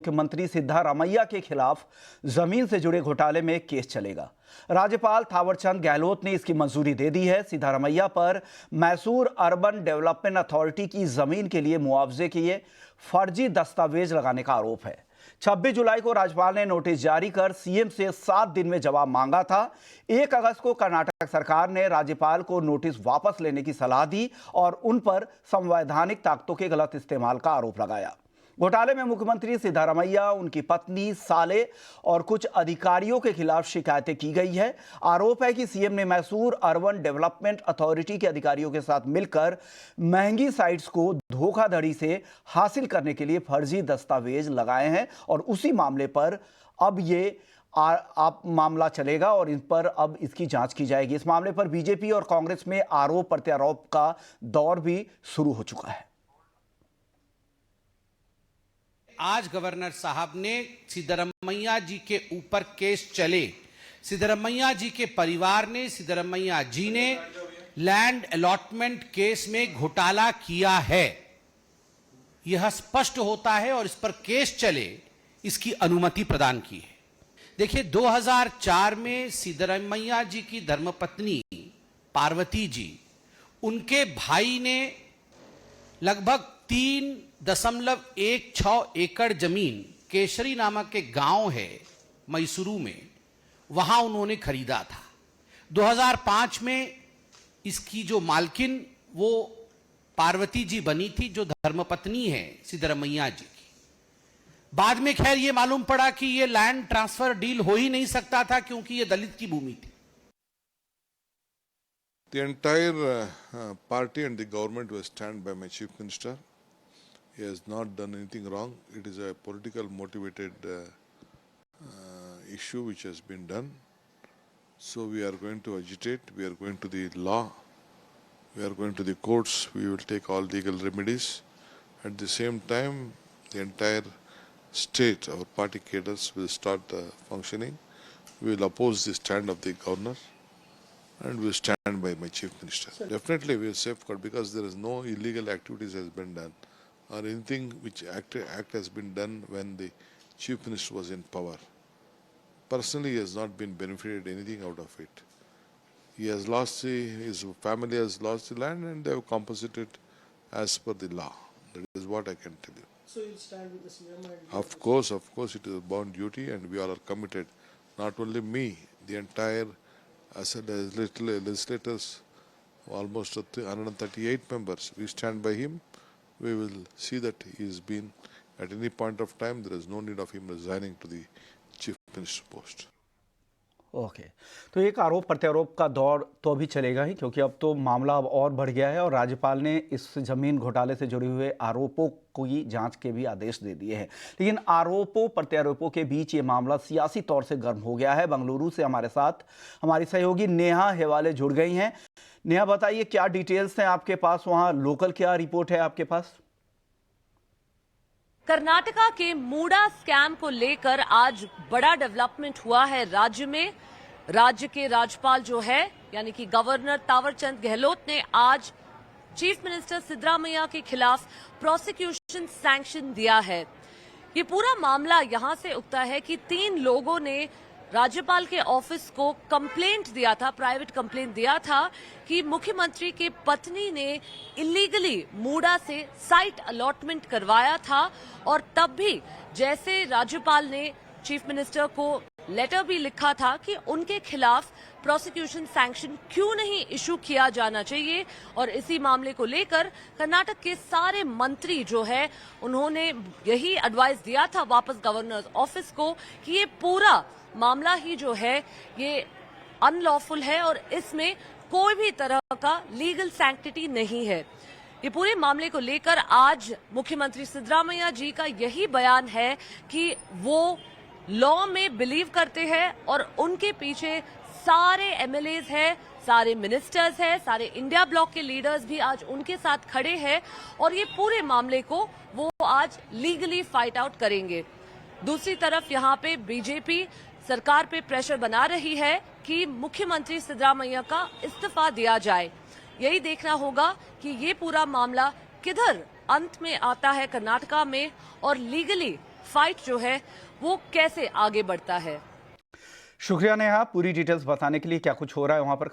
मुख्यमंत्री सिद्धारमैया के खिलाफ जमीन से जुड़े घोटाले में केस चलेगा। राज्यपाल थावरचंद गहलोत ने इसकी मंजूरी दे दी है। सिद्धारमैया पर मैसूर अर्बन डेवलपमेंट अथॉरिटी की जमीन के लिए मुआवजे के लिए फर्जी दस्तावेज लगाने का आरोप है। 26 जुलाई को राज्यपाल ने नोटिस जारी कर सीएम से 7 दिन में जवाब मांगा था। 1 अगस्त को कर्नाटक सरकार ने राज्यपाल को नोटिस वापस लेने की सलाह दी और उन पर संवैधानिक ताकतों के गलत इस्तेमाल का आरोप लगाया। घोटाले में मुख्यमंत्री सिद्धारमैया, उनकी पत्नी, साले और कुछ अधिकारियों के खिलाफ शिकायतें की गई है। आरोप है कि सीएम ने मैसूर अर्बन डेवलपमेंट अथॉरिटी के अधिकारियों के साथ मिलकर महंगी साइट्स को धोखाधड़ी से हासिल करने के लिए फर्जी दस्तावेज लगाए हैं और उसी मामले पर अब ये आप मामला चलेगा और इन पर अब इसकी जांच की जाएगी। इस मामले पर बीजेपी और कांग्रेस में आरोप प्रत्यारोप का दौर भी शुरू हो चुका है। आज गवर्नर साहब ने सिद्धारमैया जी के ऊपर केस चले, सिद्धारमैया जी के परिवार ने, सिद्धारमैया जी ने लैंड अलॉटमेंट केस में घोटाला किया है, यह स्पष्ट होता है और इस पर केस चले इसकी अनुमति प्रदान की है। देखिए, 2004 में सिद्धारमैया जी की धर्मपत्नी पार्वती जी, उनके भाई ने लगभग 3.16 एकड़ जमीन केशरी नामक एक गांव है मैसूरू में, वहां उन्होंने खरीदा था। 2005 में इसकी जो मालकिन वो पार्वती जी बनी थी, जो धर्मपत्नी है सिद्धारमैया जी की। बाद में खैर ये मालूम पड़ा कि ये लैंड ट्रांसफर डील हो ही नहीं सकता था क्योंकि ये दलित की भूमि थी। The entire party and the government will stand by my chief minister. He has not done anything wrong. It is a political motivated issue which has been done. So we are going to agitate, we are going to the law, we are going to the courts, we will take all legal remedies. At the same time, the entire state, our party cadres will start functioning. We will oppose the stand of the governor and we will stand by my chief minister. Definitely we will safeguard because there is no illegal activities has been done or anything which act has been done when the chief minister was in power. Personally, he has not been benefited anything out of it. He has lost his family has lost the land and they have compensated as per the law. That is what I can tell you. So you'll stand with the CM? Of course, it is a bound duty and we all are committed. Not only me, the entire legislators, almost 138 members, we stand by him. We will see that he has been, at any point of time, there is no need of him resigning to the chief minister post. Okay, तो एक आरोप प्रत्यारोप का दौर तो अभी चलेगा ही, क्योंकि अब तो मामला अब और बढ़ गया है और राज्यपाल ने इस जमीन घोटाले से जुड़े हुए आरोपों की जांच के भी आदेश दे दिए हैं। लेकिन आरोपों प्रत्यारोपों के बीच ये मामला सियासी तौर से गर्म हो गया है। बेंगलुरु से हमारे साथ हमारी सहयोगी नेहा हेवाले जुड़ गई हैं। नेहा, बताइए क्या डिटेल्स हैं आपके पास, वहाँ लोकल क्या रिपोर्ट है आपके पास? कर्नाटका के मूडा स्कैम को लेकर आज बड़ा डेवलपमेंट हुआ है राज्य में। राज्य के राज्यपाल जो है यानी कि गवर्नर थावरचंद गहलोत ने आज चीफ मिनिस्टर सिद्धारमैया के खिलाफ प्रोसिक्यूशन सैंक्शन दिया है। ये पूरा मामला यहां से उगता है कि 3 लोगों ने राज्यपाल के ऑफिस को कंप्लेंट दिया था, प्राइवेट कंप्लेंट दिया था कि मुख्यमंत्री के पत्नी ने इलीगली मूडा से साइट अलॉटमेंट करवाया था और तब भी जैसे राज्यपाल ने चीफ मिनिस्टर को लेटर भी लिखा था कि उनके खिलाफ प्रोसिक्यूशन सैंक्शन क्यों नहीं इशू किया जाना चाहिए। और इसी मामले को लेकर कर्नाटक के सारे मंत्री जो है उन्होंने यही एडवाइस दिया था वापस गवर्नर ऑफिस को कि ये पूरा मामला ही जो है ये अनलॉफुल है और इसमें कोई भी तरह का लीगल सैंक्टिटी नहीं है। ये पूरे मामले को लेकर आज मुख्यमंत्री सिद्धारमैया जी का यही बयान है कि वो लॉ में बिलीव करते हैं और उनके पीछे सारे एमएलएज हैं, सारे मिनिस्टर्स हैं, सारे इंडिया ब्लॉक के लीडर्स भी आज उनके साथ खड़े हैं और ये पूरे मामले को वो आज लीगली फाइट आउट करेंगे। दूसरी तरफ यहाँ पे बीजेपी सरकार पे प्रेशर बना रही है कि मुख्यमंत्री सिद्धारमैया का इस्तीफा दिया जाए। यही देखना होगा कि ये पूरा मामला किधर अंत में आता है कर्नाटका में और लीगली फाइट जो है वो कैसे आगे बढ़ता है। शुक्रिया नेहा, पूरी डिटेल्स बताने के लिए। क्या कुछ हो रहा है वहां पर।